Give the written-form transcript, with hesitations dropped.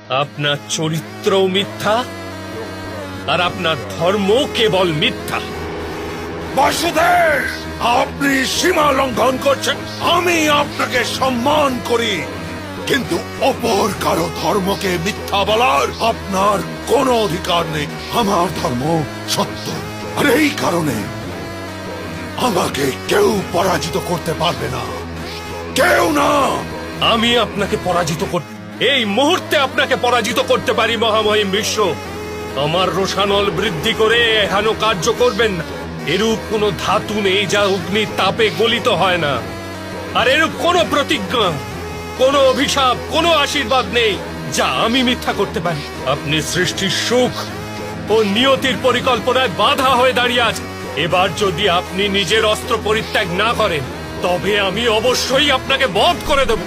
আপনার চরিত্রও মিথ্যা আর আপনার ধর্ম কেবল মিথ্যা। বাসুদেব, আপনি সীমা লঙ্ঘন করছেন। আমি আপনাকে সম্মান করি, কিন্তু অপর কারো ধর্মকে মিথ্যা বলার আপনার কোনো অধিকার নেই। আমার ধর্ম সত্য, আর এই কারণে আমাকে কেউ পরাজিত করতে পারবে না, কেউ না। আমি আপনাকে পরাজিত করতে, এই মুহূর্তে আপনাকে পরাজিত করতে পারি মহামহিম বিশ্ব। আমার রোষানল বৃদ্ধি করে হেন কার্য করবেন না। এরূপ কোন ধাতু নেই যা অগ্নির তাপে গলিত হয় না, আর এরূপ কোন প্রতিজ্ঞা, কোন অভিশাপ, কোন আশীর্বাদ নেই যা আমি মিথ্যা করতে পারি। আপনি সৃষ্টির সুখ ও নিয়তির পরিকল্পনায় বাধা হয়ে দাঁড়িয়ে আছেন। এবার যদি আপনি নিজের অস্ত্র পরিত্যাগ না করেন, তবে আমি অবশ্যই আপনাকে বধ করে দেব।